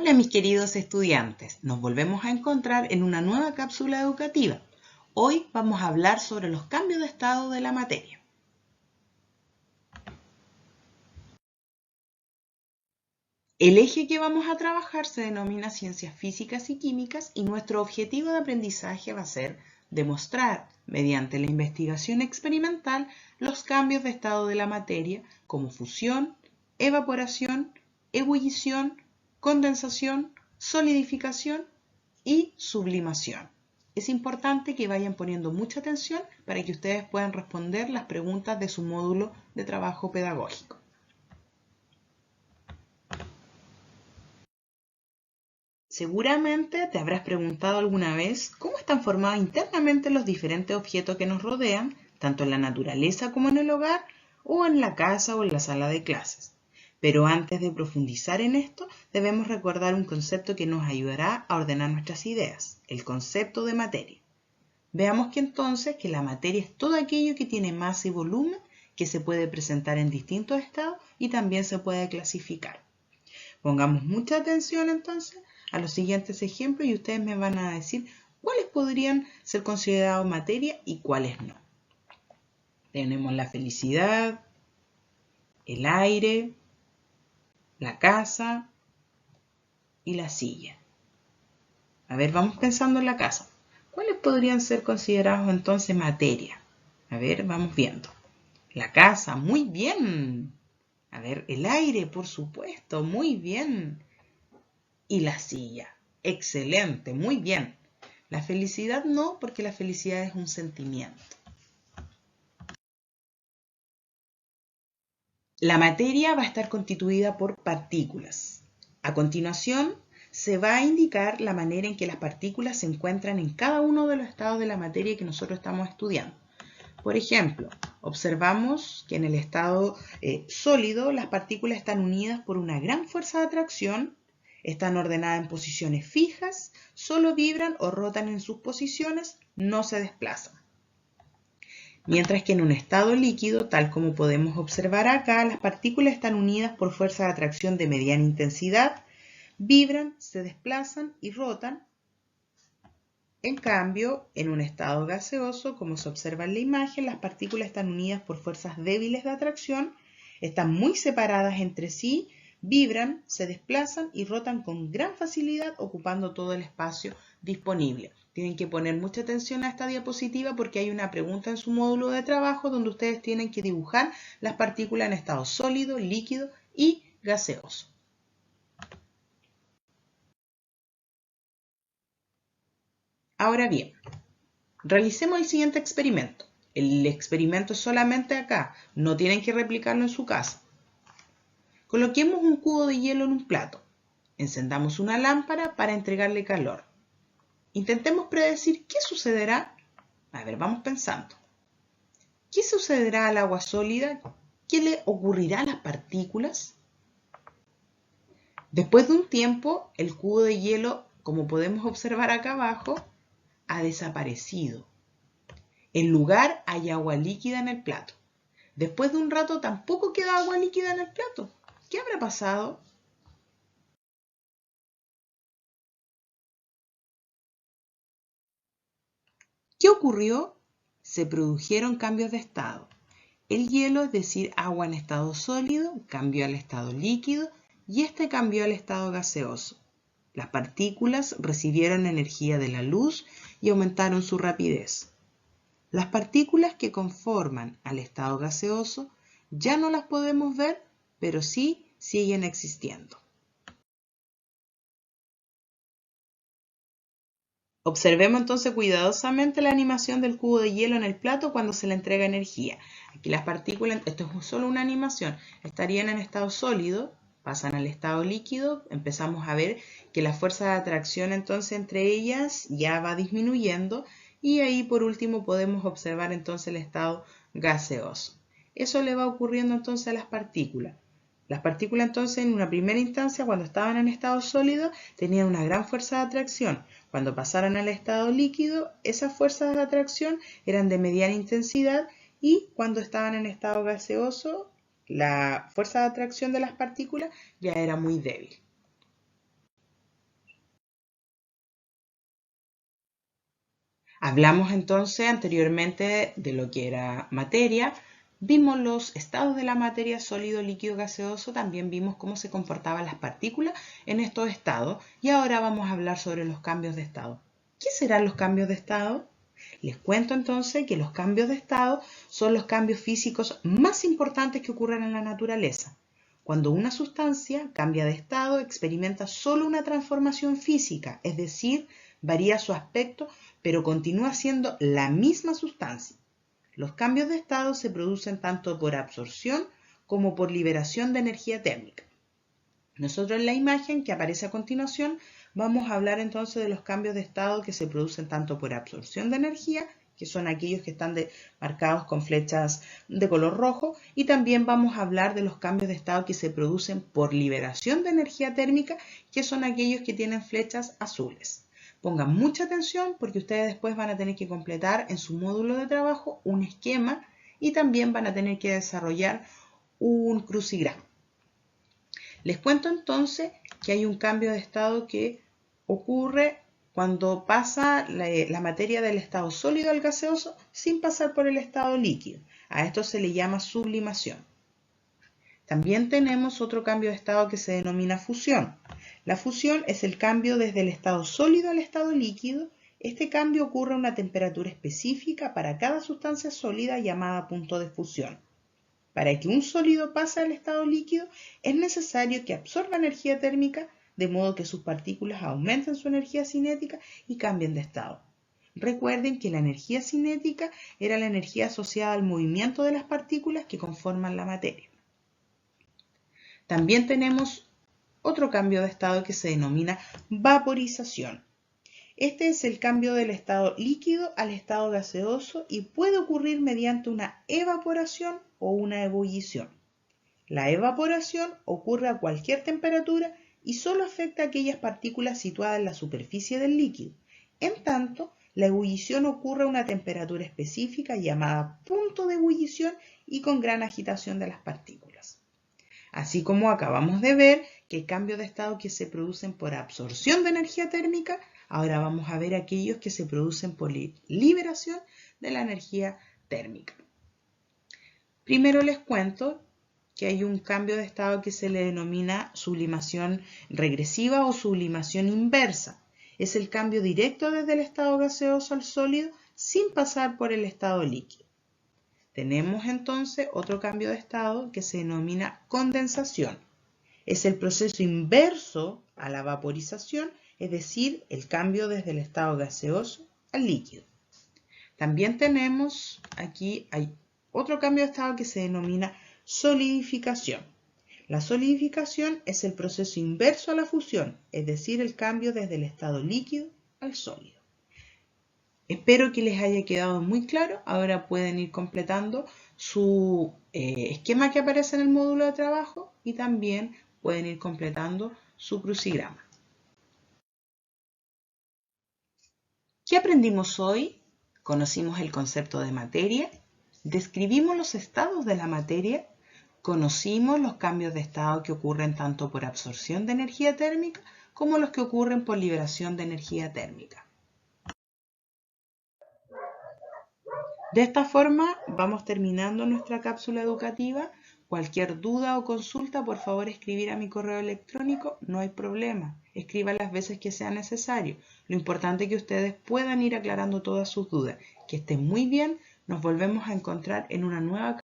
Hola mis queridos estudiantes, nos volvemos a encontrar en una nueva cápsula educativa. Hoy vamos a hablar sobre los cambios de estado de la materia. El eje que vamos a trabajar se denomina ciencias físicas y químicas y nuestro objetivo de aprendizaje va a ser demostrar mediante la investigación experimental los cambios de estado de la materia como fusión, evaporación, ebullición, condensación, solidificación y sublimación. Es importante que vayan poniendo mucha atención para que ustedes puedan responder las preguntas de su módulo de trabajo pedagógico. Seguramente te habrás preguntado alguna vez cómo están formados internamente los diferentes objetos que nos rodean, tanto en la naturaleza como en el hogar, o en la casa o en la sala de clases. Pero antes de profundizar en esto, debemos recordar un concepto que nos ayudará a ordenar nuestras ideas, el concepto de materia. Veamos que entonces que la materia es todo aquello que tiene masa y volumen, que se puede presentar en distintos estados y también se puede clasificar. Pongamos mucha atención entonces a los siguientes ejemplos y ustedes me van a decir cuáles podrían ser considerados materia y cuáles no. Tenemos la felicidad, el aire, la casa y la silla. A ver, vamos pensando en la casa. ¿Cuáles podrían ser considerados entonces materia? A ver, vamos viendo. La casa, muy bien. A ver, el aire, por supuesto, muy bien. Y la silla, excelente, muy bien. La felicidad no, porque la felicidad es un sentimiento. La materia va a estar constituida por partículas. A continuación, se va a indicar la manera en que las partículas se encuentran en cada uno de los estados de la materia que nosotros estamos estudiando. Por ejemplo, observamos que en el estado sólido las partículas están unidas por una gran fuerza de atracción, están ordenadas en posiciones fijas, solo vibran o rotan en sus posiciones, no se desplazan. Mientras que en un estado líquido, tal como podemos observar acá, las partículas están unidas por fuerza de atracción de mediana intensidad, vibran, se desplazan y rotan. En cambio, en un estado gaseoso, como se observa en la imagen, las partículas están unidas por fuerzas débiles de atracción, están muy separadas entre sí, vibran, se desplazan y rotan con gran facilidad, ocupando todo el espacio disponible. Tienen que poner mucha atención a esta diapositiva porque hay una pregunta en su módulo de trabajo donde ustedes tienen que dibujar las partículas en estado sólido, líquido y gaseoso. Ahora bien, realicemos el siguiente experimento. El experimento es solamente acá, no tienen que replicarlo en su casa. Coloquemos un cubo de hielo en un plato. Encendamos una lámpara para entregarle calor. Intentemos predecir qué sucederá. A ver, vamos pensando. ¿Qué sucederá al agua sólida? ¿Qué le ocurrirá a las partículas? Después de un tiempo, el cubo de hielo, como podemos observar acá abajo, ha desaparecido. En lugar hay agua líquida en el plato. Después de un rato tampoco queda agua líquida en el plato. ¿Qué habrá pasado? ¿Qué ocurrió? Se produjeron cambios de estado. El hielo, es decir, agua en estado sólido, cambió al estado líquido y este cambió al estado gaseoso. Las partículas recibieron energía de la luz y aumentaron su rapidez. Las partículas que conforman al estado gaseoso ya no las podemos ver, pero sí siguen existiendo. Observemos entonces cuidadosamente la animación del cubo de hielo en el plato cuando se le entrega energía. Aquí las partículas, esto es solo una animación, estarían en estado sólido, pasan al estado líquido, empezamos a ver que la fuerza de atracción entonces entre ellas ya va disminuyendo y ahí por último podemos observar entonces el estado gaseoso. Eso le va ocurriendo entonces a las partículas. Las partículas entonces en una primera instancia cuando estaban en estado sólido tenían una gran fuerza de atracción. Cuando pasaron al estado líquido, esas fuerzas de atracción eran de mediana intensidad y cuando estaban en estado gaseoso, la fuerza de atracción de las partículas ya era muy débil. Hablamos entonces anteriormente de lo que era materia, vimos los estados de la materia, sólido, líquido, gaseoso, también vimos cómo se comportaban las partículas en estos estados y ahora vamos a hablar sobre los cambios de estado. ¿Qué serán los cambios de estado? Les cuento entonces que los cambios de estado son los cambios físicos más importantes que ocurren en la naturaleza. Cuando una sustancia cambia de estado, experimenta solo una transformación física, es decir, varía su aspecto, pero continúa siendo la misma sustancia. Los cambios de estado se producen tanto por absorción como por liberación de energía térmica. Nosotros en la imagen que aparece a continuación vamos a hablar entonces de los cambios de estado que se producen tanto por absorción de energía, que son aquellos que están marcados con flechas de color rojo, y también vamos a hablar de los cambios de estado que se producen por liberación de energía térmica, que son aquellos que tienen flechas azules. Pongan mucha atención porque ustedes después van a tener que completar en su módulo de trabajo un esquema y también van a tener que desarrollar un crucigrama. Les cuento entonces que hay un cambio de estado que ocurre cuando pasa la materia del estado sólido al gaseoso sin pasar por el estado líquido. A esto se le llama sublimación. También tenemos otro cambio de estado que se denomina fusión. La fusión es el cambio desde el estado sólido al estado líquido. Este cambio ocurre a una temperatura específica para cada sustancia sólida llamada punto de fusión. Para que un sólido pase al estado líquido es necesario que absorba energía térmica de modo que sus partículas aumenten su energía cinética y cambien de estado. Recuerden que la energía cinética era la energía asociada al movimiento de las partículas que conforman la materia. También tenemos otro cambio de estado que se denomina vaporización. Este es el cambio del estado líquido al estado gaseoso y puede ocurrir mediante una evaporación o una ebullición. La evaporación ocurre a cualquier temperatura y solo afecta a aquellas partículas situadas en la superficie del líquido. En tanto, la ebullición ocurre a una temperatura específica llamada punto de ebullición y con gran agitación de las partículas. Así como acabamos de ver que hay cambios de estado que se producen por absorción de energía térmica, ahora vamos a ver aquellos que se producen por liberación de la energía térmica. Primero les cuento que hay un cambio de estado que se le denomina sublimación regresiva o sublimación inversa. Es el cambio directo desde el estado gaseoso al sólido sin pasar por el estado líquido. Tenemos entonces otro cambio de estado que se denomina condensación. Es el proceso inverso a la vaporización, es decir, el cambio desde el estado gaseoso al líquido. También tenemos aquí hay otro cambio de estado que se denomina solidificación. La solidificación es el proceso inverso a la fusión, es decir, el cambio desde el estado líquido al sólido. Espero que les haya quedado muy claro. Ahora pueden ir completando su esquema que aparece en el módulo de trabajo y también pueden ir completando su crucigrama. ¿Qué aprendimos hoy? Conocimos el concepto de materia, describimos los estados de la materia, conocimos los cambios de estado que ocurren tanto por absorción de energía térmica como los que ocurren por liberación de energía térmica. De esta forma vamos terminando nuestra cápsula educativa. Cualquier duda o consulta, por favor escribir a mi correo electrónico, no hay problema. Escriban las veces que sea necesario. Lo importante es que ustedes puedan ir aclarando todas sus dudas. Que estén muy bien, nos volvemos a encontrar en una nueva